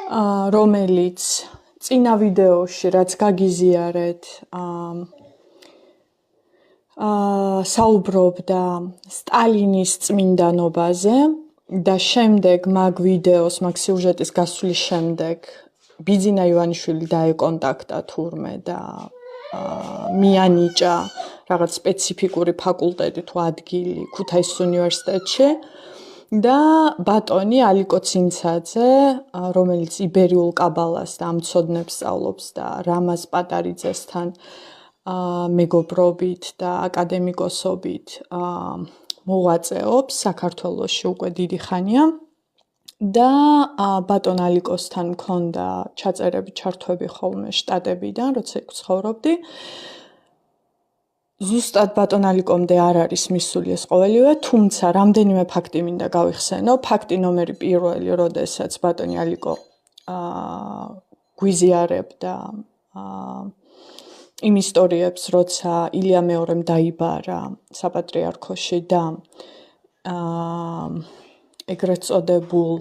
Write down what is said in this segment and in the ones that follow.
რომელიც წინა ვიდეოში რაც გაგიზიარეთ საუბრობდა სტალინის წმინდანობაზე და შემდეგ მაგ ვიდეოს, მაგ სიუჟეტის გასვლის შემდეგ ბიძინა ივანიშვილი დაეკონტაქტა თურმე და მიანიჭა რაღაც სპეციფიკური ფაკულტეტი თუ ადგილი ქუთაისის უნივერსიტეტში და ბატონი ალიკო ცინცაძე, რომელიც იბერიულ კაბალას და ამცოდნებს სწავლობს და რამაზ პატარიძესთან მეგობრობით და აკადემიკოსობით მოღვაწეობს საქართველოში უკვე დიდი ხანია და ბატონ ალიკოსთან მქონდა ჩაწერები ჩართვები ხოლმე შტატებიდან, როცა იქ ცხოვრობდი. ზუსტად ბატონ ალიკომდე არ არის მისული ეს ყოველივე, თუმცა რამდენიმე ფაქტი მინდა გავიხსენო. ფაქტი ნომერი პირველი, როდესაც ბატონი ალიკო გვიზიარებდა იმ ისტორიებს, როცა ილია მეორემ დაიბარა საპატრიარქოში და ეგრეთ წოდებულ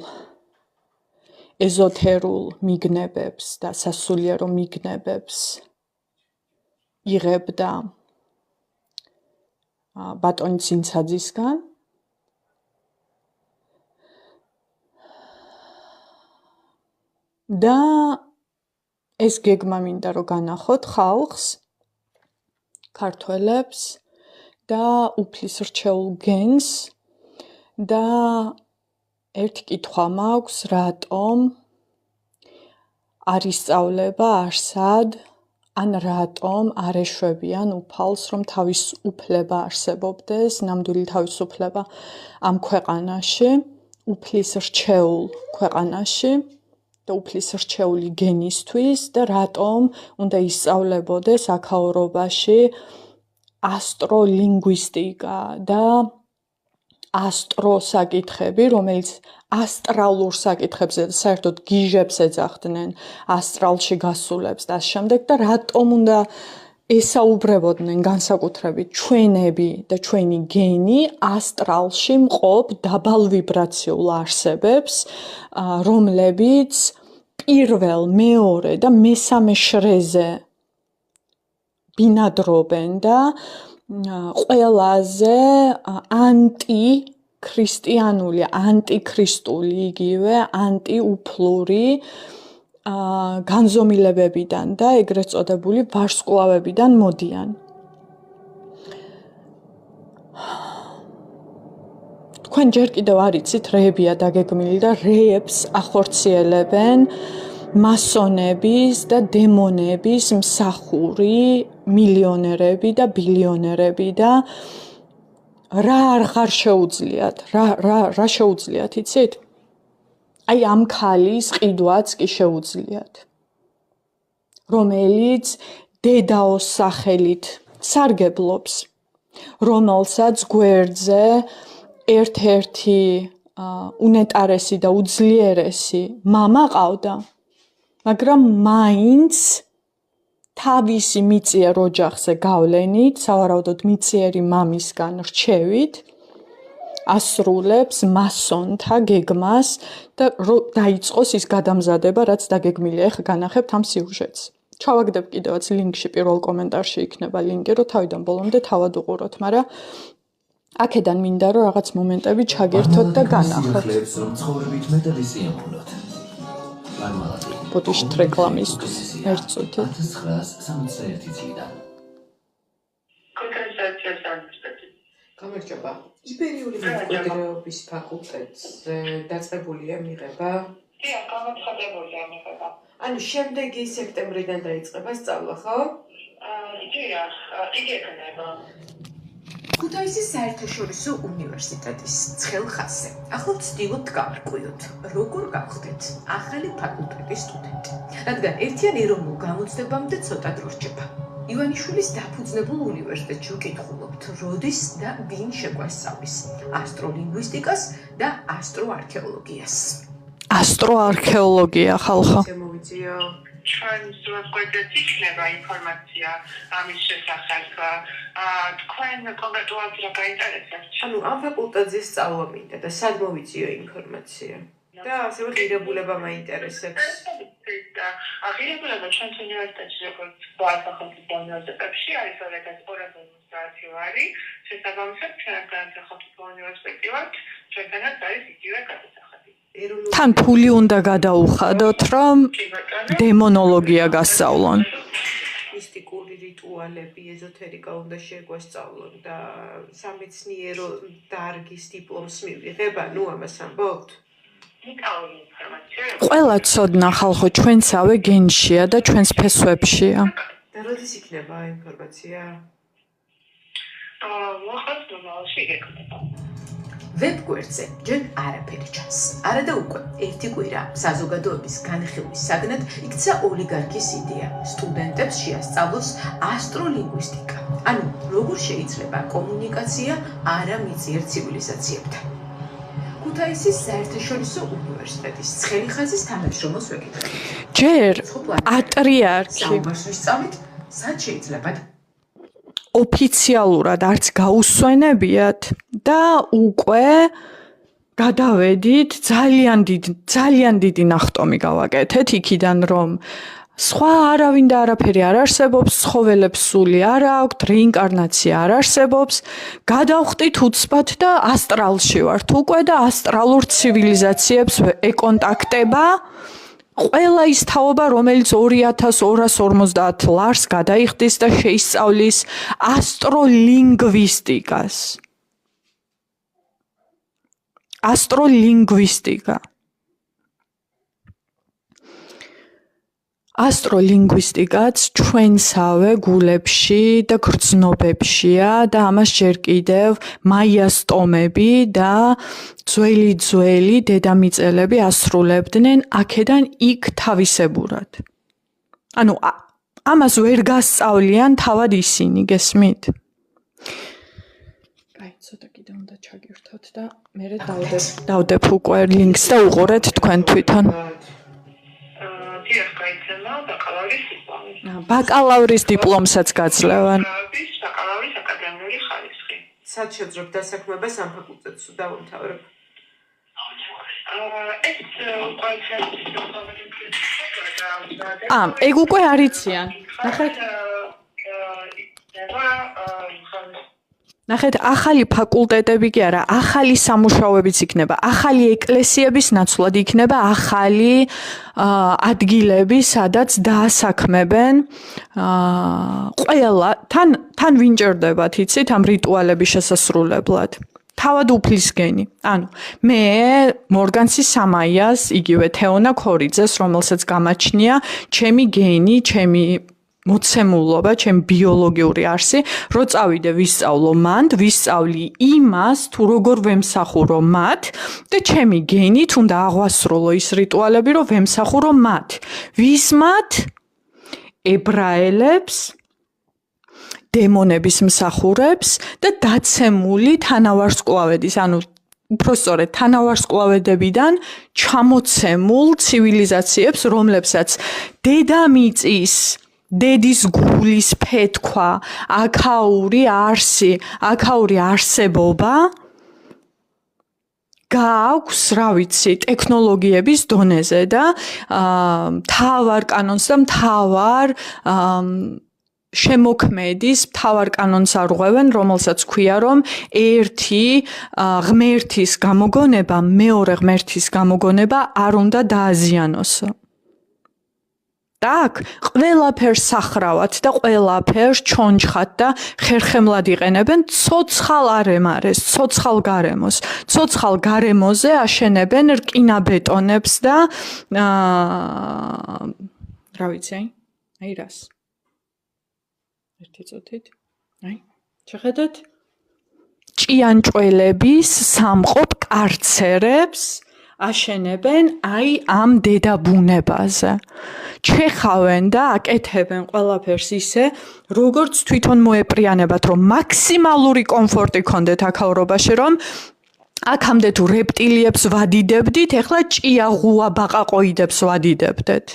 ეზოთერულ მიგნებებს და სასულიერო მიგნებებს იღებდა ბატონი ცინცაძისგან. და ეს გეგმა მინდა რომ განახოთ ხალხს, ქართველებს და უფლის რჩეულ გენს და ერთი კითხვა მაქვს, რატომ არ ისწავლება არსად ან რატომ არ ეშვებიან უფალს, რომ თავისუფლება არსებობდეს, ნამდვილი თავისუფლება ამ ქვეყანაში, უფლის რჩეულ ქვეყანაში და უფლის რჩეული გენისთვის და რატომ უნდა ისწავლებოდეს აქაურობაში ასტროლინგვისტიკა და ასტროსაკითხები, რომელიც ასტრალურ საკითხებზე და საერთოდ გიჟებს ეძახდნენ, ასტრალში გასულებს და შემდეგ და რატომ უნდა ესაუბრებოდნენ განსაკუთრებით ჩვენები და ჩვენი გენი ასტრალში მყოფ დაბალ ვიბრაციულ არსებებს, რომლებიც პირველ, მეორე და მესამე შრეზე ბინადრობენ და ყველაზე ანტიქრისტიანული, ანტიქრისტული იგივე ანტიუფლური განზომილებებიდან და ეგრეთ წოდებული ვარსკვლავებიდან მოდიან. თქვენ ჯერ კიდევ არ იცით, რეებია დაგეგმილი და რეებს ახორციელებენ მასონების და დემონების მსახური მილიონერები და ბილიონერები და რა არ შეუძლიათ, რა შეუძლიათ, იცით? აი ამ ქალის ყიდვაც კი შეუძლიათ, რომელიც დედაოს სახელით სარგებლობს, რომელსაც გვერდზე ერთ-ერთი უნეტარესი და უძლიერესი მამა ყავდა, მაგრამ მაინც თავისი მიწიერ ოჯახზე გავლენით, სავარაუდოდ მიწიერი მამისგან რჩევით, ასრულებს მასონთა გეგმას და დაიწყოს ის გადამზადება, რაც დაგეგმილია. ეხლა განახებთ ამ სიუჟეტს. ჩავაგდებ კიდევაც ლინკში, პირველ კომენტარში იქნება ლინკი, რომ თავიდან ბოლომდე თავად უყუროთ, მაგრამ აქედან მინდა რომ რაღაც მომენტები ჩაგერთოთ და განახოთ. ბოდიშთ რეკლამისთვის ერთ წუთი. 1971 წლიდან. გამარჯობა. იბერიული მემკვიდრეობის ფაკულტეტზე დაწყებულია მიღება? დიახ, გამოცხადებულია მიღება. ანუ შემდეგი სექტემბრიდან დაიწყება სწავლა, ხო? დიახ, იგი ექნება. ქუთაისის საერთაშორისო უნივერსიტეტის ცხელ ხაზზე. ახლა ვცდილობთ გავარკვიოთ, როგორ გავხდეთ ახალი ფაკულტეტის სტუდენტი. რადგან ერთიან ეროვნულ გამოცდებამდე ცოტა დრო რჩება. ივანიშვილის დაფუძნებულ უნივერსიტეტში ვკითხულობთ, როდის და ვინ შეგვასწავლის ასტროლინგვისტიკას და ასტროარქეოლოგიას. ასტროარქეოლოგია ხალხო. შემოვიწიო. ჩვენს ვებგვერდზე იქნება ინფორმაცია ამის შესახებ. თქვენ კონკრეტულად რა გაინტერესებთ? ანუ ამ ფაკულტეტზე სწავლა მინდა და სად მოვიწიო ინფორმაცია? და ასევე ღირებულება მაინტერესებს. და აღიარებულება ჩვენს უნივერსიტეტში როგორც სახელმწიფო უნივერსიტეტებში არის 2050 ვარი, შესაბამისად ჩვენგან სახელმწიფო უნივერსიტეტი ვართ, ჩვენგანაც არის იგივე გადასახადი. თან ფული უნდა გადაუხადოთ, რომ დემონოლოგია გასწავლონ. მისტიკური რიტუალები, ეზოთერიკა უნდა შეგვასწავლონ და სამეცნიერო დარგის დიპლომს მივიღება, ნუ ამას ამბობთ. ყველა ცოდნა ხალხო ჩვენსავე გენშია და ჩვენს ფესვებშია. და როდის იქნება ინფორმაცია? მოხდა ნორმალში იქნება. ვებგვერდზე ჯერ არაფერი ჩანს. არა და უკვე ერთი კვირა საზოგადოების განხილვის საგნად იქცა ოლიგარქის იდეა. სტუდენტებს შეასწავლოს ასტროლინგვისტიკა. ანუ როგორ შეიძლება კომუნიკაცია არამიწიერ ცივილიზაციებთან. ქუთაისის საერთაშორისო უნივერსიტეტის ცხელი ხაზის თანამშრომელს ვეკითხეთ. ჯერ პატრიარქი საუბარს ვისწავლით, სად შეიძლება ოფიციალურად არც გაუსვენებიათ და უკვე გადავედით ძალიან დიდი ნახტომი გავაკეთეთ იქიდან რომ სხვა არავინ და არაფერი არ არსებობს, ცხოველებს სული არ აქვთ, რეინკარნაცია არ არსებობს, გადავხდით უცბად და ასტრალში ვართ უკვე და ასტრალურ ცივილიზაციებს ეკონტაქტება ყველა ის თაობა, რომელიც 2250 ლარს გადაიხდის და შეისწავლის ასტროლინგვისტიკას. ასტროლინგვისტიკა. ასტროლინგვისტიკაც ჩვენსავე გულებში და გრძნობებშია და ამას ჯერ კიდევ მაიას ტომები და ძველი დედამიწელები ასრულებდნენ აქედან იქ თავისებურად. ანუ ამას ვერ გასწავლიან თავად ისინი, გესმით? აი, ცოტა კიდე უნდა ჩაგირთოთ და მე დავდებ უკვე ლინკს და უყურეთ თქვენ თვითონ. ბაკალავრის დიპლომსაც გაძლევენ. ბაკალავრის აკადემიური ხარისხი. სად შეძრებ დასაქმებას ამ ფაკულტეტს დავამთავრებ? ეგ უკვე არიციან. ნახეთ, ახალი ფაკულტეტები კი არა, ახალი სამუშაოებიც იქნება, ახალი ეკლესიების ნაცვლად იქნება ახალი ადგილები, სადაც დაასაქმებენ ყველა თან ვინჭერდებათ, იცით, ამ რიტუალების შესასრულებლად. თავად უფლისგენი. ანუ მე მორგანსის სამაიას, იგივე თეონა ქორიძეს, რომელსაც გამაჩნია ჩემი გენი, ჩემი მოცემულობა, ჩემი ბიოლოგიური არსი, რო წავიდე ვისწავლო მანდ, ვისწავლი იმას, თუ როგორ ვემსახურო მათ და ჩემი გენით უნდა აღვასრულო ის რიტუალები, რომ ვემსახურო მათ. ვის მათ? ებრაელებს, დემონების მსახურებს და დაცემული თანავარსკვლავედის, ანუ უფრო სწორედ თანავარსკვლავედებიდან ჩამოცემულ ცივილიზაციებს, რომლებსაც დედამიწის დედის გულის ფეთქვა, აქაური არსი, აქაური არსებობა გააქვს, რა ვიცი, ტექნოლოგიების დონეზე და მთავარ კანონს და მთავარ შემოქმედის მთავარ კანონს არღვევენ, რომელსაც ქვია, რომ ერთი ღმერთის გამოგონება, მეორე ღმერთის გამოგონება არ უნდა დააზიანოსო. Так, ყველაფერს სახრავად და ყველაფერს ჩონჩხად და ხერხემლად იყენებენ ცოცხალ არემარეს, ცოცხალ გარემოს. ცოცხალ გარემოზე აშენებენ რკინაბეტონებს და რა ვიცი, აი რას. ერთი წუთით. აი, შეხედეთ? ჭიანჭველების სამყოფ კარცერებს აშენებენ აი ამ დედაბუნებაზე. ჩეხავენ და აკეთებენ ყველაფერს ისე, როგორც თვითონ მოეპრიანებათ, რომ მაქსიმალური კომფორტი გქონდეთ აქაურობაში, რომ აქამდე თუ რეპტილიებს ვადიდებდით, ეხლა ჭიაღუა ბაყაყოიდებს ვადიდებდეთ.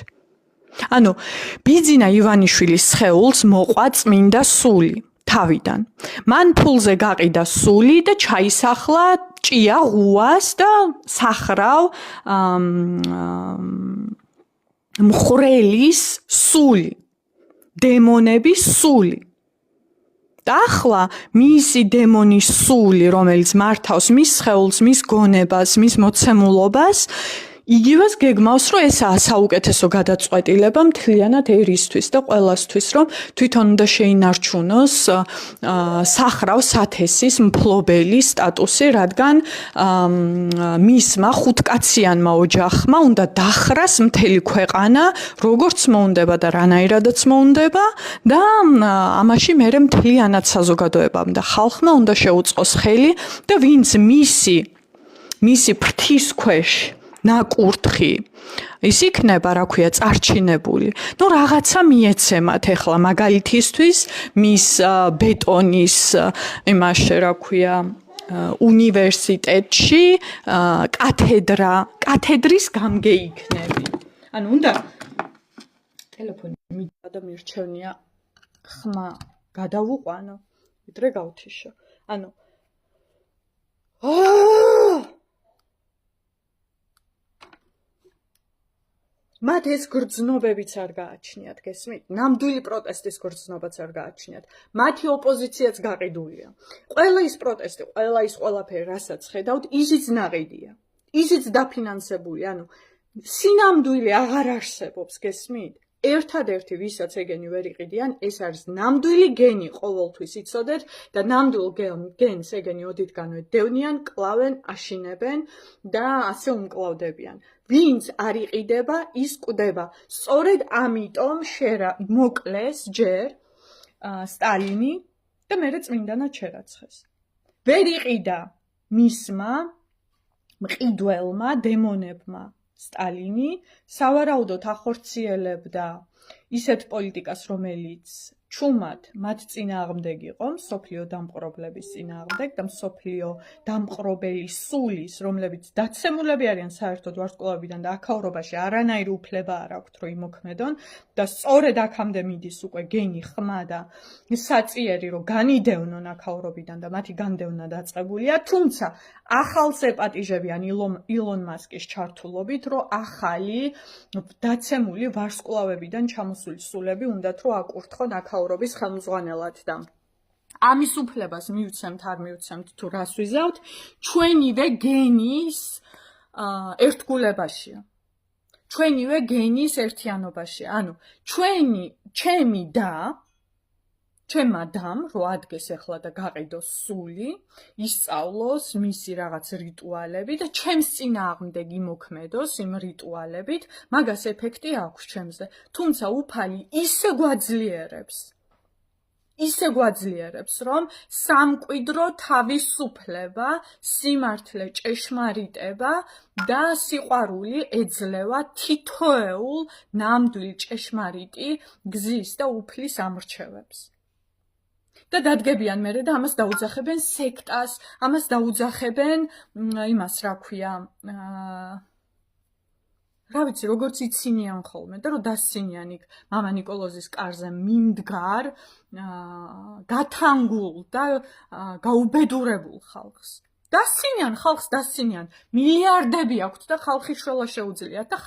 ანუ ბიძინა ივანიშვილის სხეულს მოყვა წმინდა სული. თავიდან. მან ფულზე გაყიდა სული და ჩაისახლა ჭია ღუას და სახრავ მხრელის სული, დემონების სული. და ახლა მისი დემონის სული, რომელიც მართავს მის სხეულს, მის გონებას, მის მოცემულობას, იგივეს გეგმავს, რომ ესაა საუკეთესო გადაწყვეტილება მთლიანად ერისთვის და ყველასთვის, რომ თვითონ უნდა შეინარჩუნოს სახრავ სათესის მფლობელის სტატუსი, რადგან მისმა ხუთკაციანმა ოჯახმა უნდა დახრას მთელი ქვეყანა, როგორც მოუნდება და რანაირადაც მოუნდება და ამაში მერე მთლიანად საზოგადოებამ და ხალხმა უნდა შეუწყოს ხელი და ვინც მისი ფრთის ქვეშ ნაკურთხი ის იქნება, რა ქვია, წარჩინებული. ნუ რაღაცა მიეცემათ ახლა მაგალითისთვის მის ბეტონის იმაში, რა ქვია, უნივერსიტეტში კათედრის გამგე იქნები. ანუ უნდა ტელეფონი მიდვა და მირჩევნია ხმა გადავუყვანო, ვიდრე გავთიშო. ანუ მათ ეს გრძნობებიც არ გააჩნიათ, გესმით? ნამდვილი პროტესტის გრძნობაც არ გააჩნიათ. მათი ოპოზიციაც გაყიდულია. ყველა ის პროტესტი, ყველა ის ყველაფერი, რასაც ხედავთ, ისიც ნაყიდია. ისიც დაფინანსებული, ანუ სინამდვილე აღარ არსებობს, გესმით? ერთადერთი, ვისაც ეგენი ვერ იყიდიან, ეს არის ნამდვილი გენი, ყოველთვის იცოდეთ და ნამდვილ გენს ეგენი ოდითგანვე დევნიან, კლავენ, აშინებენ და ასე უმკლავდებიან. ვინც არ იყიდება, ის კვდება. სწორედ ამიტომ მოკლეს ჯერ სტალინი და მერე წმინდანად შერაცხეს. ვერ იყიდა მისმა მყიდველმა დემონებმა სტალინი, სავარაუდოდ ახორციელებდა ისეთ პოლიტიკას, რომელიც ჩუმად მათ წინააღმდეგ იყო, მსოფლიო დამპყრობლების წინააღმდეგ და მსოფლიო დამპყრობელი სულის, რომლებიც დაცემულები არიან საერთოდ ვარსკვლავებიდან და აქაურობაში არანაირი უფლება არ აქვთ, რომ იმოქმედონ და სწორედ აქამდე მიდის უკვე გენი, ხმა და საწიერი, რომ განიდევნონ აქაურობიდან და მათი განდევნა დაწყებულია, თუმცა ახალს ეპატიჟებიან ილონ მასკის ჩართულობით, რომ ახალი დაცემული ვარსკვლავებიდან ჩამოსული სულები უნდათ, რომ აკურთხონ აქაურობის ხელმძღვანელად და ამის უფლებას მივცემთ, არ მივცემთ, თუ რას ვიზავთ, ჩვენივე გენის ერთგულებაშია. ჩვენივე გენის ერთიანობაშია. ანუ ჩემმა დამ, რო ადგეს ახლა და გაყიდოს სული, ისწავლოს მისი რაღაც რიტუალები და ჩემს წინააღმდეგ იმოქმედოს იმ რიტუალებით, მაგას ეფექტი აქვს ჩემზე. თუმცა უფალი ისე გვაძლიერებს, რომ სამკვიდრო თავისუფლება, სიმართლე, ჭეშმარიტება და სიყვარული ეძლევა თითოეულ ნამდვილ ჭეშმარიტი გზის და უფლის ამრჩევებს. და დადგებიან მერე და ამას დაუძახებენ სექტას, ამას დაუძახებენ იმას, რა ქვია, რა ვიცი, როგორც იცინიან ხოლმე და რომ დასცინიან იქ მამა ნიკოლოზის კარზე მიმდგარ, გათანგულ და გაუბედურებულ ხალხს. დასცინიან ხალხს, მილიარდები აქვთ და ხალხი შველა შეუძლიათ და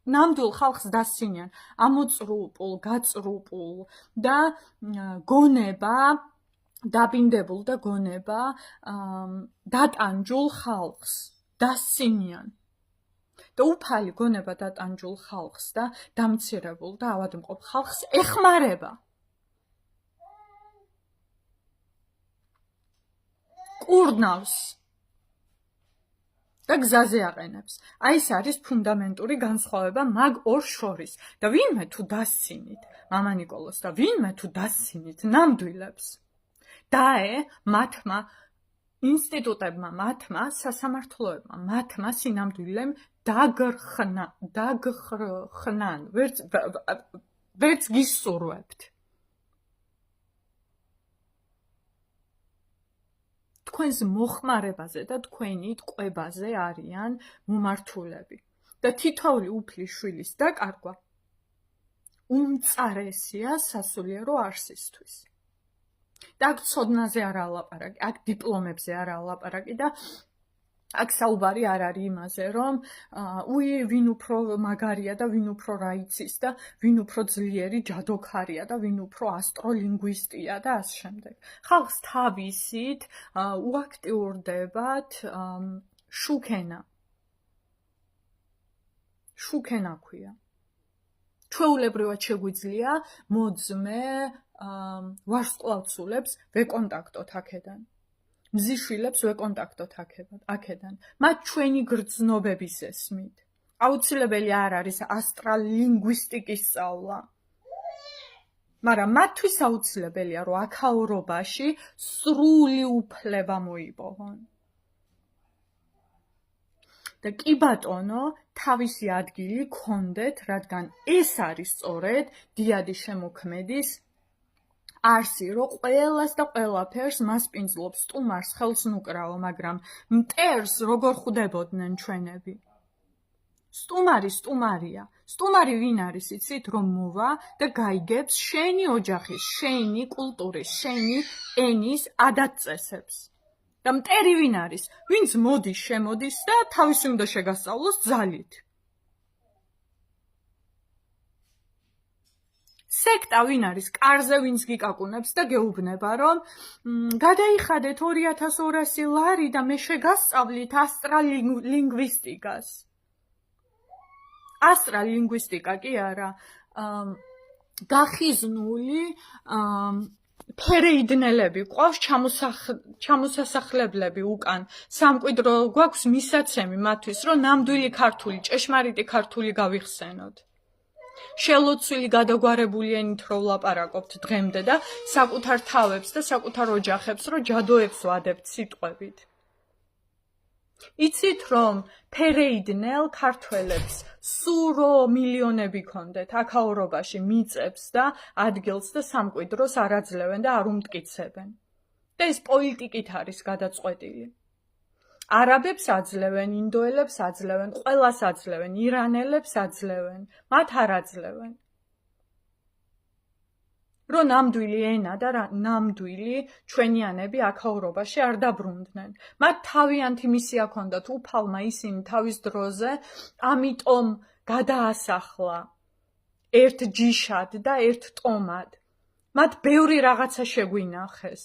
ნამდვილ ხალხს დასცინიან, ამოწრუპულ, გაწრუპულ და გონება, დაბინდებულ და გონება დატანჯულ ხალხს დასცინიან. და უფალი გონება დატანჯულ ხალხს და დამცირებულ და ავადმყოფ ხალხს ეხმარება. კურნავს და გზაზე აყენებს. აი ეს არის ფუნდამენტური განსხვავება მაგ ორ შორის. და ვინმე თუ დასცინით მამა ნიკოლოზს და ვინმე თუ დასცინით ნამდვილებს, დაე მათმა ინსტიტუტებმა, მათმა სასამართლოებმა, მათმა სინამდვილემ დაგხრხნან, ვერც გისურვებთ. თქვენს მოხმარებაზე და თქვენი ტყვებაზე არიან მომართულები. და თითოეული უფლის შვილის დაკარგვა უმწარესია სასულიერო არსისთვის. და აქ ცოდნაზე არ ალაპარაკი, აქ დიპლომებზე არ ალაპარაკი და აქ საუბარი არ არის იმაზე, რომ ვინ უფრო მაგარია და ვინ უფრო რა იცის და ვინ უფრო ძლიერი ჯადოქარია და ვინ უფრო ასტროლინგვისტია და ასე შემდეგ. ხალხს თავისით უაქტიურდებათ შუქენა. შუქენა ქვია. ჩვეულებრივად შეგვიძლია მოძმე ვარსკვლავცულებს ვეკონტაქტოთ აქედან. მზიშვილებს ვეკონტაქტოთ აქედან. მათ ჩვენი გრძნობების ესმით. აუცილებელი არ არის ასტრალინგვისტიკის სწავლა. მაგრამ მათთვის აუცილებელია, რომ აქაურობაში სრული უფლება მოიპოვონ. და კი ბატონო, თავისი ადგილი გქონდეთ, რადგან ეს არის სწორედ დიადი შემოქმედის არსი, რომ ყველას და ყველაფერს მასპინძლობს, სტუმარს ხელს ნუკრავო, მაგრამ მტერს როგორ ხვდებოდნენ ჩვენები? სტუმარი სტუმარია. სტუმარი ვინ არის, იცით, რომ მოვა და გაიგებს შენი ოჯახის, შენი კულტურის, შენი ენის ადათ-წესებს. და მტერი ვინ არის? ვინც მოდის, შემოდის და თავისი უნდა შეგასწავლოს ძალით. სექტა ვინ არის? კარზე ვინც გიკაკუნებს და გეუბნება, რომ გადაიხადეთ 2200 ლარი და მე შეგასწავლით ასტრალინგვისტიკას. ასტრალინგვისტიკა კი არა, გახიზნული ფერეიდნელები ყავს, ჩამოსასახლებლები უკან. სამკვიდრო გვაქვს მისაცემი მათთვის, რომ ნამდვილი ქართული, ჭეშმარიტი ქართული გავიხსენოთ. შელოცვილი გადაგვარებული ენით რო ვლაპარაკობთ დღემდე და საკუთარ თავებს და საკუთარ ოჯახებს რო ჯადოებს ვადებთ სიტყვებით. იცით რომ ფერეიდნელ ქართველებს სურო მილიონები ქონდეთ აქაურობაში მიწებს და ადგილს და სამკვიდროს არ აძლევენ და არ უმტკიცებენ. და ეს პოლიტიკით არის გადაწყვეტილი. არაბებს აძლევენ, ინდოელებს აძლევენ, ყველას აძლევენ, ირანელებს აძლევენ, მათ არ აძლევენ. რომ ნამდვილი ენა და ნამდვილი ჩვენიანები აქაურობაში არ დაბრუნდნენ. მათ თავიანთი მისია ჰქონდათ უფალმა ისინი თავის დროზე, ამიტომ გადაასახლა ერთ ჯიშად და ერთ ტომად. მათ ბევრი რაღაცა შეგვინახეს.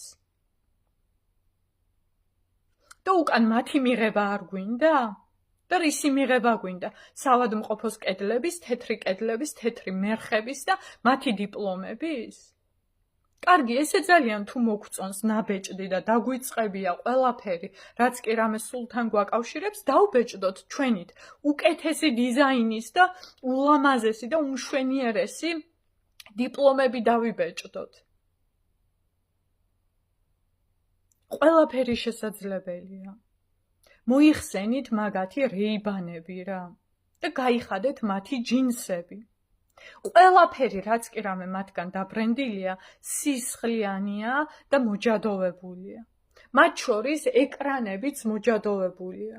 და უკან მათი მიღება არ გვინდა? და რისი მიღება გვინდა? საავადმყოფოს კედლების, თეთრი კედლების, თეთრი მერხების და მათი დიპლომების? კარგი, ესე ძალიან თუ მოგწონს ნაბეჭდი და დაგვიწყებია ყველაფერი, რაც კი რამე სულთან გვაკავშირებს, დავბეჭდოთ ჩვენით უკეთესი დიზაინის და ულამაზესი და უმშვენიერესი დიპლომები დავიბეჭდოთ. ყველაფერი შესაძლებელია. მოიხსენით მაგათი რეიბანები რა და გაიხადეთ მათი ჯინსები. ყველაფერი, რაც კი რამე მათგან დაბრენდილია, სისხლიანია და მოჯადოვებულია. მათ შორის ეკრანებიც მოჯადოვებულია.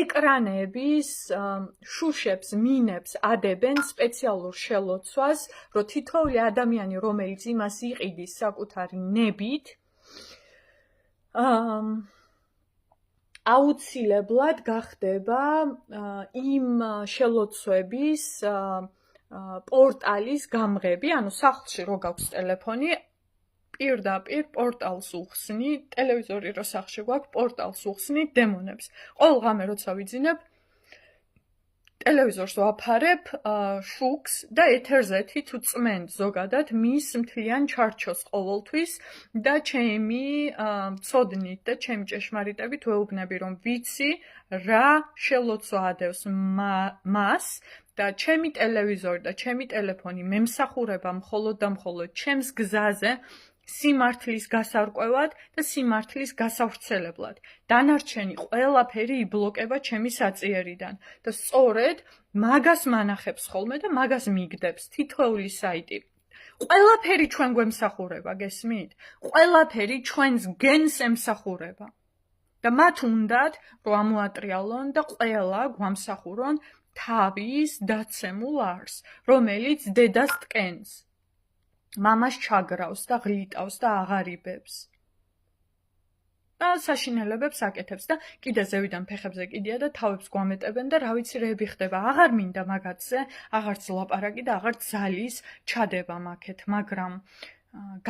ეკრანების შუშებს, მინებს ადებენ სპეციალურ შელოცვას, რომ თითოეული ადამიანი, რომელიც იმას იყიდის საკუთარი ნებით, აუცილებლად გახდება იმ შელოცვების პორტალის გამღები, ანუ სახლში რო გაქვს ტელეფონი, პირდაპირ პორტალს უხსნი, ტელევიზორი რო სახლში გვაქვს, პორტალს უხსნი დემონებს. ყოველ ღამე როცა ვიძინებ, ტელევიზორს ვაფარებ შუქს და ეთერზეთი თუ წმენთ ზოგადად მის მთლიან ჩარჩოს ყოველთვის და ჩემი ცოდნით და ჩემი ჭეშმარიტებით ვეუბნები, რომ ვიცი რა შელოცვა ადევს მას და ჩემი ტელევიზორი და ჩემი ტელეფონი მემსახურება მხოლოდ და მხოლოდ ჩემს გზაზე სიმართლის გასარკვევად და სიმართლის გასავრცელებლად. დანარჩენი ყველაფერი იბლოკება ჩემი საწიერიდან და სწორედ მაგას მანახებს ხოლმე და მაგას მიგდებს თითოეული საიტი. ყველაფერი ჩვენ გვემსახურება, გესმით? ყველაფერი ჩვენს გენს ემსახურება. და მათ უნდათ, რომ ამოატრიალონ და ყველა გვამსახურონ თავის დაცემულ არს, რომელიც დედას ტკენს. მამას ჩაგრავს და ღლიტავს და აღარიბებს. და საშინელებებს აკეთებს და კიდე ზევიდან ფეხებზე კიდია და თავებს გვამეტებენ და რა ვიცი რეები ხდება. აღარ მინდა მაგათზე, აღარც ლაპარაკი და აღარც ძალის ჩადება მაქეთ, მაგრამ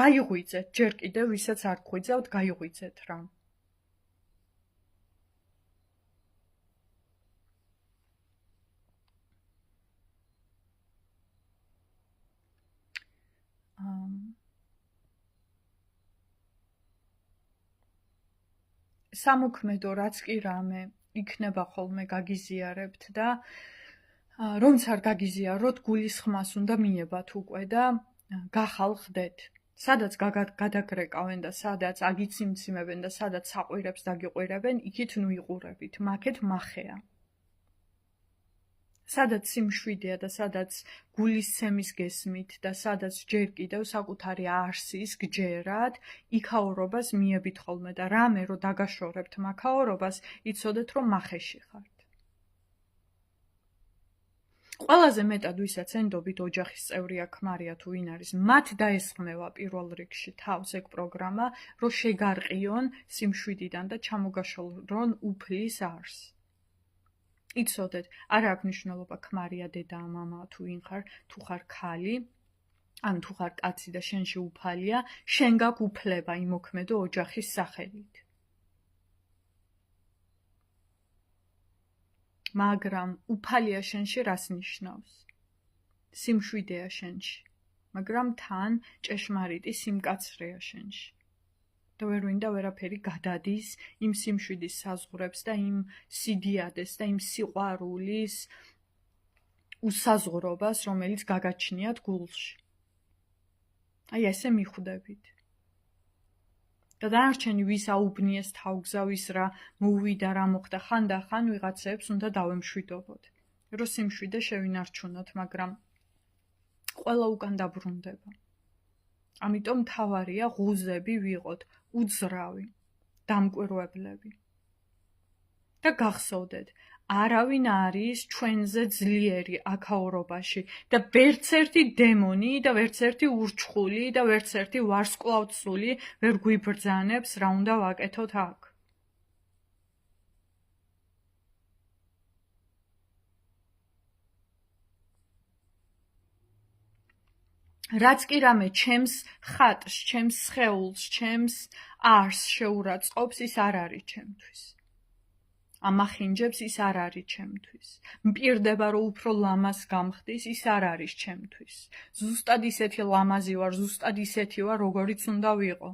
გაიღვიძეთ, ჯერ კიდევ ვისაც არ გვიძავთ, გაიღვიძეთ რა. სამოქმედო რაც კი რამე იქნება ხოლმე გაგიზიარებთ და რომც არ გაგიზიაროთ, გულის ხმას უნდა მიებათ უკვე და გახალხდეთ. სადაც გადაგრეკავენ და სადაც აგიციმციმებენ და სადაც საყვირებს დაგიყვირებენ, იქით ნუ იყურებით, მაქეთ მახეა. სადაც სიმშვიდეა და სადაც გულისცემის გესმით და სადაც ჯერ კიდევ საკუთარი არსის გჯერათ, იქაურობას მიებით ხოლმე და რამე რო დაგაშორებთ მაქაურობას, იცოდეთ რომ მახეში ხართ. ყველაზე მეტად ვისაც ენდობით ოჯახის წევრია ქმარია თუ ვინ არის, მათ დაესხმევა პირველ რიგში თავს ეგ პროგრამა, რომ შეგარყიონ სიმშვიდიდან და ჩამოგაშორონ უფლის არსს. იცოდეთ, არ აქვს მნიშვნელობა ქმარია დედა მამა თუ ვინ ხარ, თუ ხარ ქალი, ან თუ ხარ კაცი და შენში უფალია, შენ გაქვს უფლება იმოქმედო ოჯახის სახელით. მაგრამ უფალია შენში რას ნიშნავს? სიმშვიდეა შენში, მაგრამ თან ჭეშმარიტი სიმკაცრეა შენში. და ვერ ვინდა ვერაფერი გადადის იმ სიმშვიდის საზღვრებს და იმ სიდიადეს და იმ სიყვარულის უსაზღვრობას, რომელიც გაგაჩნიათ გულში. აი ესე მიხვდებით. და დანარჩენი ვის აუბნიეს თავგზა, ვის რა მოუვიდა, რა მოხდა, ხანდახან ვიღაცებს უნდა დავემშვიდობოთ. რომ სიმშვიდე შევინარჩუნოთ, მაგრამ ყველა უკან დაბრუნდება. ამიტომ მთავარია ღუზები ვიყოთ, უძრავი, დამკვირვებლები. და გახსოვდეთ, არავინ არის ჩვენზე ძლიერი აქაურობაში და ვერც ერთი დემონი და ვერც ერთი ურჩხული და ვერც ერთი ვარსკვლავთსული ვერ გვიბრძანებს რა უნდა ვაკეთოთ აქ. რაც კი რამე ჩემს ხატს, ჩემს სხეულს, ჩემს არსს შეურაცხყოფს, ის არ არის ჩემთვის. ამახინჯებს, ის არ არის ჩემთვის. მპირდება, რომ უფრო ლამაზ გამხდის, ის არ არის ჩემთვის. ზუსტად ისეთი ლამაზი ვარ, ზუსტად ისეთი ვარ, როგორიც უნდა ვიყო.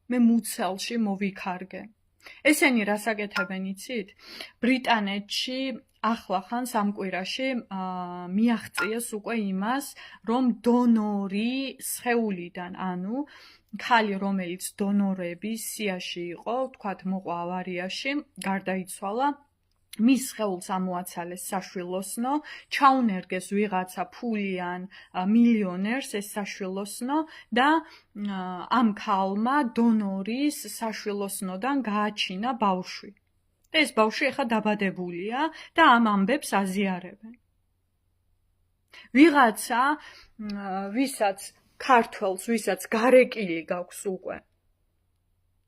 მე მუცელში მოვიქარგე. ესენი რას აკეთებენ იცით? ბრიტანეთში ახლახან სამკვირაში მიაღწიეს უკვე იმას, რომ დონორი სხეულიდან, ანუ ქალი, რომელიც დონორების სიაში იყო, თქვათ მოყვა ავარიაში, გარდაიცვალა, მის სხეულს ამოაცალეს საშვილოსნო, ჩაუნერგეს ვიღაცა ფულიან მილიონერს ეს საშვილოსნო და ამ ქალმა დონორის საშვილოსნოდან გააჩინა ბავშვი. და ეს ბავშვი ეხა დაბადებულია და ამ ამბებს აზიარებენ. ვიღაცა, ვისაც ქართველს, ვისაც გარეკილი გაქვს უკვე.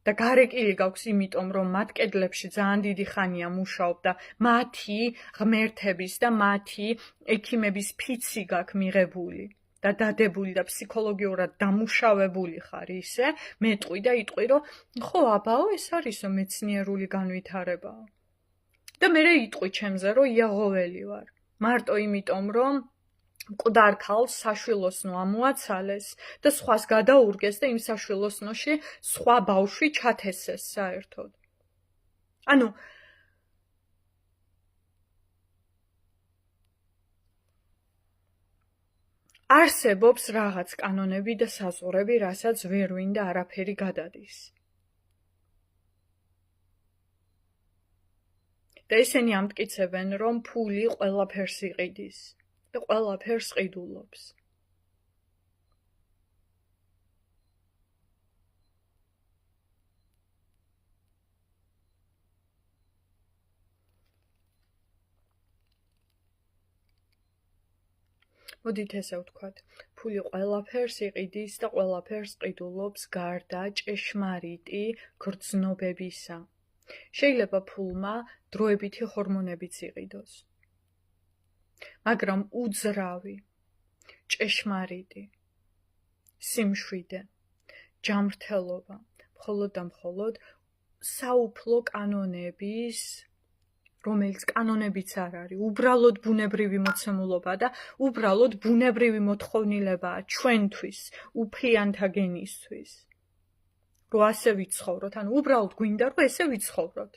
და გარეკილი გაქვს იმიტომ, რომ მათ კედლებში ძალიან დიდი ხანია მუშაობ და მათი ღმერთების და მათი ექიმების ფიცი გაქვს მიღებული და დადებული და ფსიქოლოგიურად დამუშავებული ხარ ისე, მეტყვი და იტყვი, რომ ხო აბაო, ეს არისო მეცნიერული განვითარებაა. და მე იტყვი ჩემზე, რომ იაღოველი ვარ. მარტო იმიტომ, რომ მკვდარ ქალს საშვილოსნო ამოაცალეს და სხვას გადაურგეს და იმ საშვილოსნოში სხვა ბავშვი ჩათესეს საერთოდ. ანუ არსებობს რაღაც კანონები და საზღვრები, რასაც ვერ ვინდა არაფერი გადადის. და ესენი ამტკიცებენ, რომ ფული ყველაფერს იყიდის და ყველაფერს ყიდულობს. მოდით ესე ვთქვათ, ფული ყველაფერს იყიდის და ყველაფერს ყიდულობს გარდა ჭეშმარიტი გრძნობებისა. შეიძლება ფულმა დროებითი ჰორმონებიც იყიდოს. მაგრამ უძრავი, ჭეშმარიტი, სიმშვიდე, ჯანმრთელობა, მხოლოდ და მხოლოდ საუფლო კანონების, რომელიც კანონებიც არ არის, უბრალოდ ბუნებრივი მოცემულობა და უბრალოდ ბუნებრივი მოთხოვნილებაა ჩვენთვის, უფლიანთა გენისთვის. რომ ასე ვიცხოვროთ, ანუ უბრალოდ გვინდა, რომ ესე ვიცხოვროთ.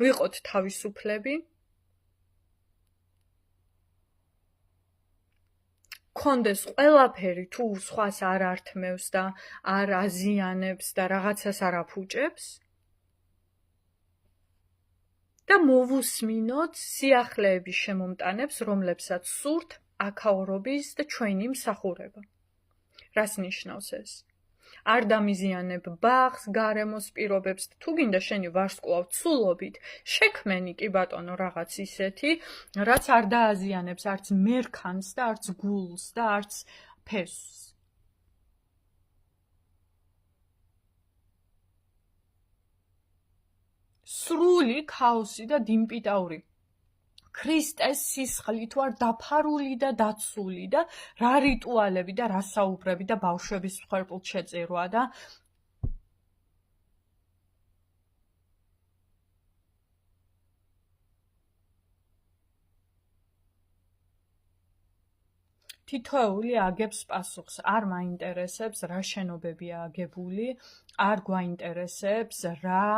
ვიყოთ თავისუფლები, გქონდეს ყველაფერი თუ სხვას არ ართმევს და არ აზიანებს და რაღაცას არ აფუჭებს და მოვუსმინოთ სიახლეების შემომტანებს, რომლებსაც სურთ აქაურობის და ჩვენი მსახურება. რას ნიშნავს ეს? არ დამიზიანებ ბაღს, გარემოს პირობებს, თუ გინდა შენი ვარსკვლავ ცულობით, შექმენი კი ბატონო რაღაც ისეთი, რაც არ დააზიანებს არც მერქანს და არც გულს და არც ფესვს. სრული ქაოსი და დინპიტაური ქრისტეს სისხლით ვარ დაფარული და დაცული და რა რიტუალები და რა საუბრები და ბავშვების მსხვერპლ შეწირვა და თითოეული აგებს პასუხს, არ მაინტერესებს რა შენობებია აგებული, არ გვაინტერესებს რა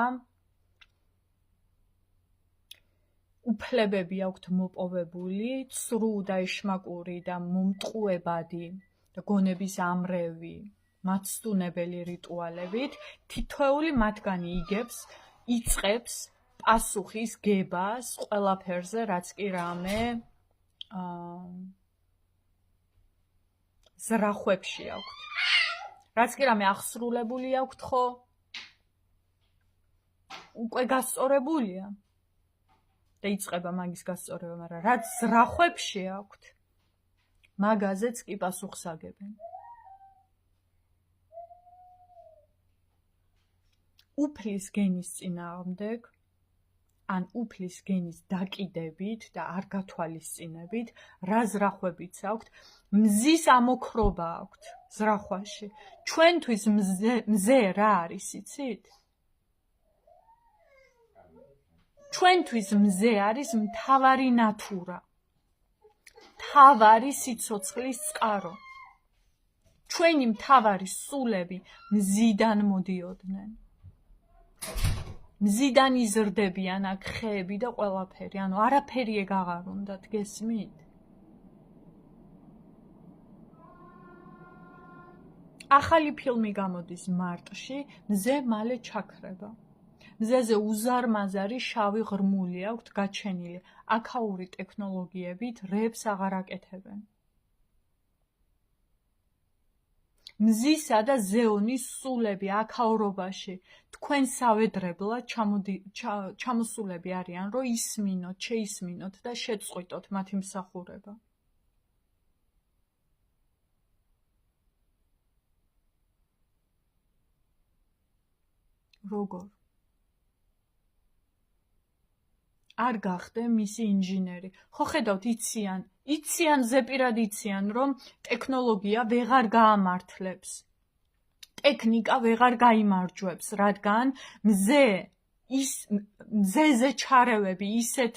უფლებები აქვთ მოპოვებული, ცრუ და ეშმაკური და მომტყუებადი და გონების ამრევი, მაცდუნებელი რიტუალებით, თითოეული მათგანი იწყებს პასუხის გებას ყველაფერზე, რაც კი რამე ზრახვებში აქვთ. რაც კი რამე აღსრულებული აქვთ ხო? უკვე გასწორებულია? და იწყება მაგის გასწორება, მაგრამ რაც ზრახვებში აქვთ, მაგაზეც კი პასუხს აგებენ. უფლის გენის წინააღმდეგ, ან უფლის გენის დაკიდებით და არ გათვალისწინებით, რა ზრახვებიც აქვთ, მზის ამოქრობა აქვთ ზრახვაში. ჩვენთვის მზე რა არის, იცით? ჩვენთვის მზე არის მთავარი ნათურა, მთავარი სიცოცხლის წყარო. ჩვენი მთავარი სულები მზიდან მოდიოდნენ. მზიდან იზრდებიან აქ ხეები და ყველაფერი, ანუ არაფერი ეგ აღარ უნდათ, გესმით? ახალი ფილმი გამოდის მარტში, მზე მალე ჩაქრება. მზეზე უზარმაზარი შავი ღრმული აქვთ გაჩენილი, აქაური ტექნოლოგიებით რებს აღარ აკეთებენ. მზისა და ზეონის სულები აქაურობაში თქვენ სავედრებლად ჩამოსულები არიან, რომ ისმინოთ, შეისმინოთ და შეწყვიტოთ მათი მსახურება. როგორ? არ გახდე მისი ინჟინერი. ხო ხედავთ, იციან ზეპირად იციან, რომ ტექნოლოგია ვეღარ გაამართლებს. ტექნიკა ვეღარ გაიმარჯვებს, რადგან მზეზე ჩარევები ისეთ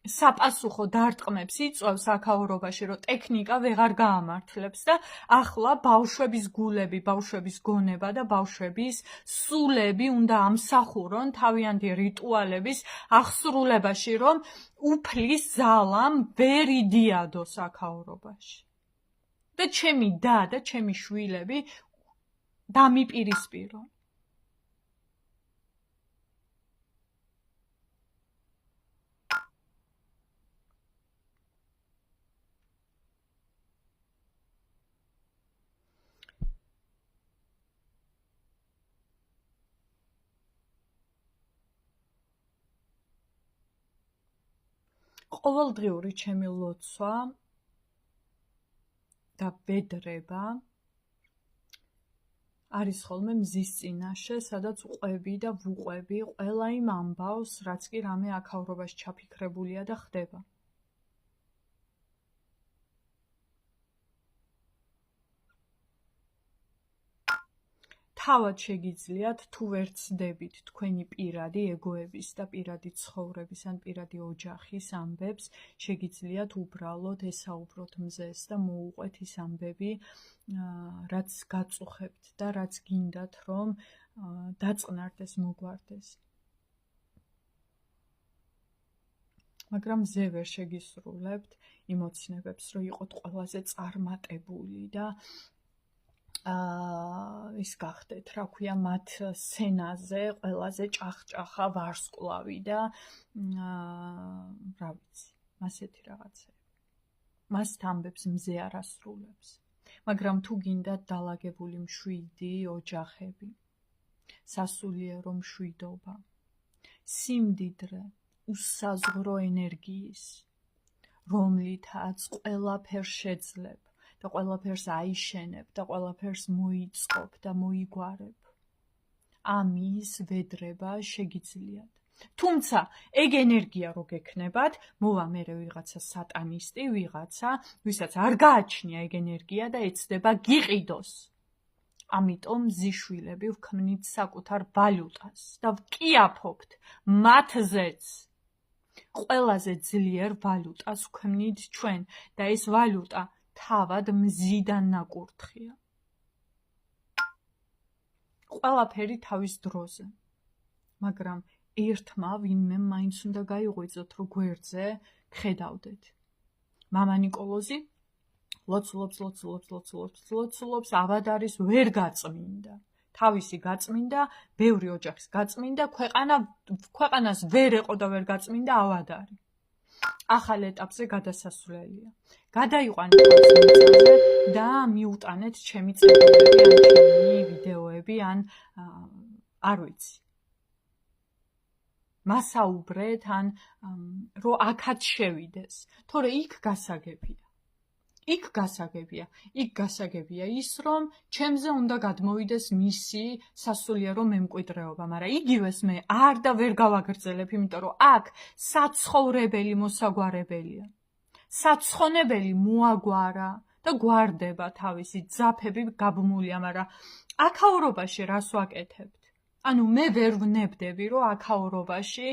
საპასუხო დარტყმებს იწვევს აქაურობაში, რომ ტექნიკა ვეღარ გაამართლებს და ახლა ბავშვების გულები, ბავშვების გონება და ბავშვების სულები უნდა ამსახურონ თავიანთი რიტუალების აღსრულებაში, რომ უფლის ზალამ ვერ იდიადოს აქაურობაში. და ჩემი და და ჩემი შვილები დამიპირისპირო. ყოველდღიური ჩემი ლოცვა და ბედრება არის ხოლმე მზის წინაშე, სადაც უყვები და ვუყვები ყველა იმ ამბავს, რაც კი რამე აქაურობაში ჩაფიქრებულია და ხდება. თავად შეგიძლიათ თუ ვერ ცდებით თქვენი პირადი ეგოების და პირადი ცხოვრების ან პირადი ოჯახის ამბებს, შეგიძლიათ უბრალოდ ესაუბროთ მზეს და მოუყვეთ ის ამბები, რაც გაწუხებთ და რაც გინდათ, რომ დაწყნარდეს, მოგვარდეს. მაგრამ მზე ვერ შეგისრულებთ იმ ოცნებებს, რომ იყოთ ყველაზე წარმატებული და ის გახდეთ, რა ქვია, მათ სცენაზე ყველაზე ჭახჭახა ვარსკვლავი და რა ვიცი, ასეთი რაღაცები. მას ამბებს მზე არ ასრულებს. მაგრამ თუ გინდათ დალაგებული მშვიდი ოჯახები, სასულიერო მშვიდობა, სიმდიდრე, უსაზღვრო ენერგიის, რომლითაც ყველაფერს შეძლებ და ყველაფერს აიშენებ და ყველაფერს მოიწყობ და მოიგვარებ. ამის ვედრება შეგიძლიათ. თუმცა ეგ ენერგია რო გექნებათ, მოვა მერე ვიღაცა სატანისტი, ვიღაცა, ვისაც არ გააჩნია ეგ ენერგია და ეცდება გიყიდოს. ამიტომ ზიშვილები ვქმნით საკუთარ ვალუტას და ვკიაფობთ მათზეც. ყველაზე ძლიერ ვალუტას ვქმნით ჩვენ და ეს ვალუტა თავად მზიდან ნაკურთხია. ყველაფერი თავის დროზე. მაგრამ ერთმა ვინმე მაინც უნდა გაიღვიძოთ, რომ გვერდზე გხედავდეთ. მამა ნიკოლოზი ლოცულობს, ავადარის ვერ გაწმინდა. თავისი გაწმინდა, ბევრი ოჯახის გაწმინდა, ქვეყანას ვერ ეყო და ვერ გაწმინდა ავადარი. ახალ ეტაპზე გადასასვლელია. გადაიყვანეთ თავის მიწაზე და მიუტანეთ ჩემი წერილები, ან ჩემი ვიდეოები, ან არ ვიცი. მასაუბრეთ, ან რომ აქაც შევიდეს, თორე იქ გასაგებია. იქ გასაგებია ის, რომ ჩემზე უნდა გადმოვიდეს მისი სასულიერო მემკვიდრეობა, მაგრამ იგივეს მე არ და ვერ გავაგრძელებ, იმიტომ რომ აქ საცხოვრებელი მოსაგვარებელია. საცხონებელი მოაგვარა და გვარდება თავისი ძაფები გაბმულია, მაგრამ აქაურობაში რას ვაკეთებთ? ანუ მე ვერ ვნებდები, რომ აქაურობაში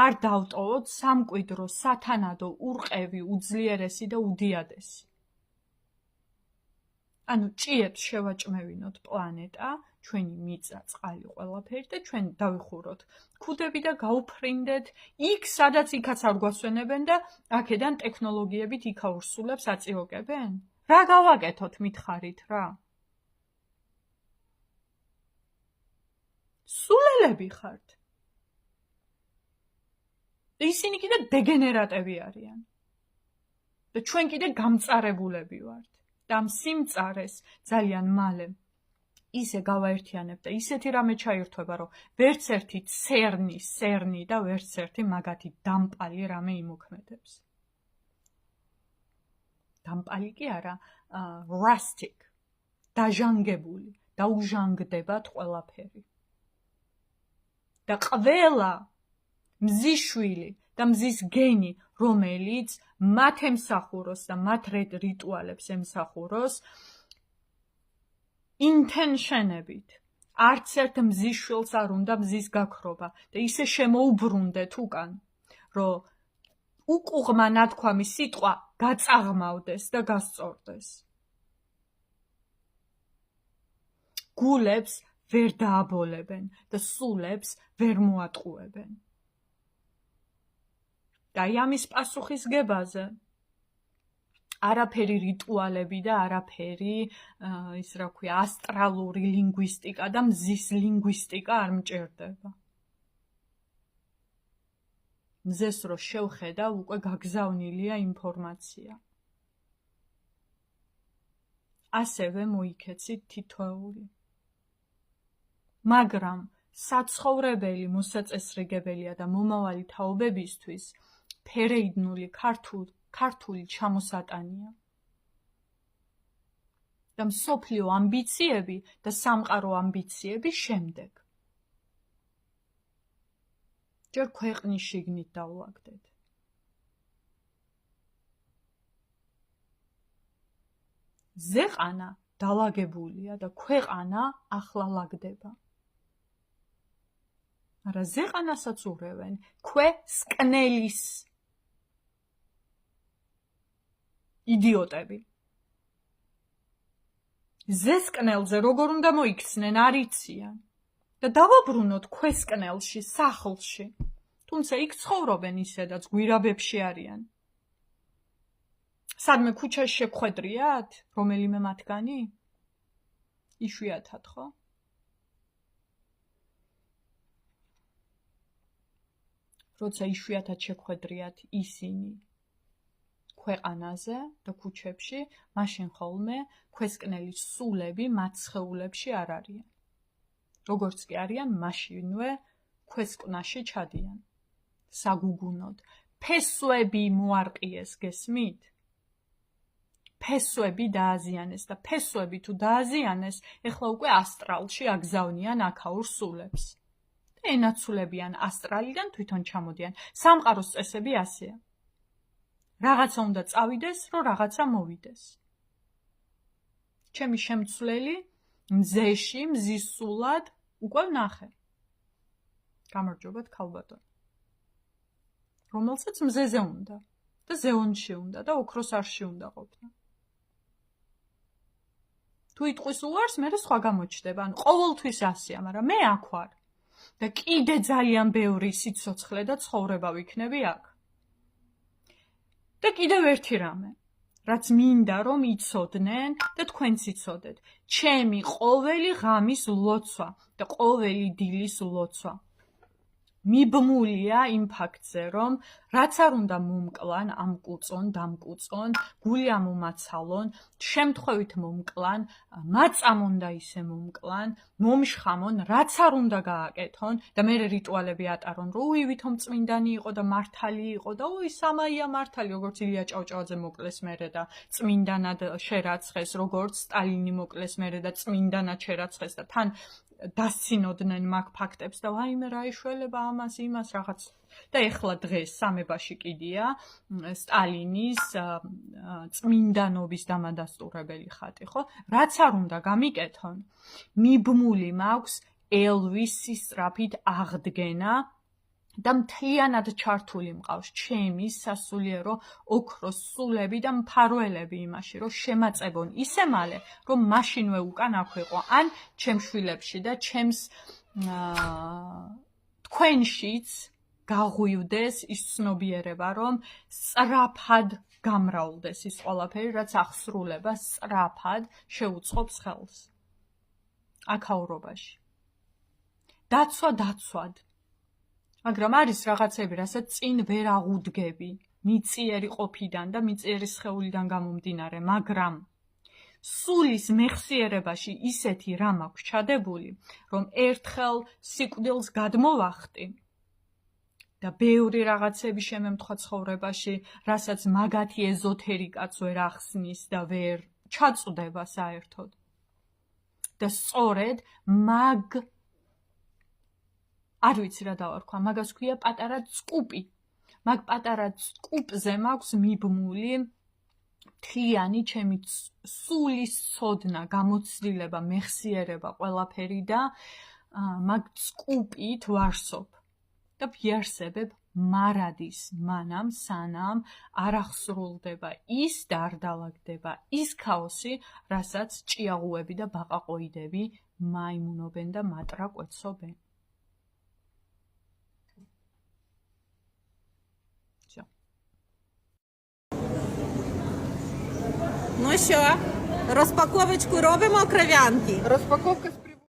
არ დავტოვოთ სამკვიდრო, სათანადო, ურყევი, უძლიერესი და უდიადესი. ანუ ჭიებს შევაჭმევინოთ პლანეტა, ჩვენი მიწა, წყალი, ყველაფერი და ჩვენ დავიხუროთ ქუდები და გაუფრინდეთ იქ, სადაც იქაც არ გვასვენებენ და აქედან ტექნოლოგიებით იქაურსულებს აწიოკებენ? რა გავაკეთოთ, მითხარით რა? სულელები ხართ. ისინი კიდე დეგენერატები არიან. და ჩვენ კიდე გამწარებულები ვართ. და ამ სიმწარეს ძალიან მალე ისე გავაერთიანებ და ისეთი რამე ჩაირთვება, რომ ვერც ერთი სერნი და ვერც ერთი მაგათი დამპალი რამე იმოქმედებს. დამპალი კი არა, rustic, დაჟანგებული, დაუჟანგდებათ ყველაფერი. და ყველა მზიშვილი და მზის გენი, რომელიც მათ ემსახუროს და მათ რიტუალებს ემსახუროს, ინტენშენებით. არც ერთ მზიშვილს არ უნდა მზის გაქრობა და ისე შემოუბრუნდეთ უკან, რომ უკუღმა ნათქვამი სიტყვა გაწაღმავდეს და გასწორდეს. გულებს ვერ დააბოლებენ და სულებს ვერ მოატყუებენ. და ამის პასუხისგებაზე არაფერი რიტუალები და არაფერი ის რა ქვია ასტრალური ლინგვისტიკა და მზის ლინგვისტიკა არ მჭირდება. მზეს რო შევხედავ, უკვე გაგზავნილია ინფორმაცია. ასევე მოიქეცით თითოეული. მაგრამ საცხოვრებელი მოსაწესრიგებელია და მომავალი თაობებისთვის ფერეიდნული ქართული ჩამოსატანია. და მსოფლიო ამბიციები და სამყარო ამბიციები შემდეგ. ჯერ ქვეყნის შიგნით დავლაგდეთ. ზეყანა დალაგებულია და ქვეყანა ახლა ლაგდება. არა ზეყანასაც ურევენ სკნელის იდიოტები. ზესკნელზე როგორ უნდა მოიქცნენ არ იციან და დავაბრუნოთ სკნელში, სახლში. თუმცა იქ ცხოვრობენ ისედაც გვირაბებში არიან. სადმე ქუჩაში შეგხვედრიათ რომელიმე მათგანი? იშვიათად, ხო? როცა იშვიათად შეგხვედრიათ ისინი ქვეყანაზე და ქუჩებში, მაშინ ხოლმე სკნელის სულები მათ სხეულებში არ არიან. როგორც კი არიან, მაშინვე სკვნაში ჩადიან. საგუგუნოდ, ფესვები მოარყიეს, გესმით? ფესვები დააზიანეს და ფესვები თუ დააზიანეს, ეხლა უკვე ასტრალში აგზავნიან აქაურ სულებს. და ენაცულებიან ასტრალიდან თვითონ ჩამოდიან. სამყაროს წესები ასეა. რაღაცა უნდა წავიდეს, რომ რაღაცა მოვიდეს. ჩემი შემცვლელი მზეში, მზის სულად უკვე ვნახე. გამარჯობათ ქალბატონი. რომელსაც მზეზე უნდა და ზეონში უნდა და ოქროს არში უნდა ყოფნა. თუ იტყვის უარს, მე სხვა გამოჩნდება. ან ყოველთვის ასეა, მაგრამ მე აქ ვარ. და კიდე ძალიან ბევრი სიცოცხლე და ცხოვრება ვიქნები აქ. და კიდევ ერთი რამე, რაც მინდა რომ იცოდნენ და თქვენც იცოდეთ. ჩემი ყოველი ღამის ლოცვა და ყოველი დილის ლოცვა მიბმულია იმ ფაქტზე, რომ რაც არ უნდა მომკლან, ამკუწონ, დამკუწონ, გული ამომაცალონ, შემთხვევით მომკლან, მაწამონ და ისე მომკლან, მომშხამონ, რაც არ უნდა გააკეთონ და მე რიტუალები ატარონ, რომ ვითომ წმინდანი იყო და მართალი იყო და სამაია მართალი, როგორც ილია ჭავჭავაძე მოკლეს მერე და წმინდანად შერაცხეს, როგორც სტალინი მოკლეს მერე და წმინდანად შერაცხეს და თან დასცინოდნენ მაგ ფაქტებს და ვაიმე რა იშველება ამას იმას რაღაც და ეხლა დღეს სამებაში კიდია სტალინის წმინდანობის დამადასტურებელი ხატი, ხო? რაც არ უნდა გამიკეთონ, მიბმული მაქვს ელვისის სწრაფით აღდგენა და მთლიანად ჩართული მყავს ჩემი სასულიერო ოქროს სულები და მფარველები იმაში, რომ შემაწებონ ისე მალე, რომ მაშინვე უკან აქვეყო, ან ჩემს შვილებში და ჩემს თქვენშიც გაღვივდეს ის ცნობიერება, რომ სწრაფად გამრავლდეს ის ყველაფერი, რაც აღსრულება სწრაფად შეუწყობს ხელს. აქაურობაში. დაცვად. მაგრამ არის რაღაცები, რასაც წინ ვერ აღუდგები, მიწიერი ყოფიდან და მიწიერი სხეულიდან გამომდინარე, მაგრამ სულის მეხსიერებაში ისეთი რამ აქვს ჩადებული, რომ ერთხელ სიკვდილს გადმოვახტი და ბევრი რაღაცები შემემთხვა ცხოვრებაში, რასაც მაგათი ეზოთერიკაც ვერ ახსნის და ვერ ჩაწვდება საერთოდ. და სწორედ არ ვიცი რა დავარქვა, მაგას ქვია პატარა წკუპი. მაგ პატარა წკუპზე მაქვს მიბმული მთლიანი ჩემი სულის ცოდნა, გამოცდილება, მეხსიერება, ყველაფერი და მაგ წკუპით ვარსობ. და ვიარსებებ მარადის მანამ, სანამ არ აღსრულდება ის და არ დალაგდება ის ქაოსი, რასაც ჭიაღუები და ბაყაყოიდები მაიმუნობენ და მატრა კვეცობენ. Ну що, розпаковочку робимо кров'янки? Розпаковка з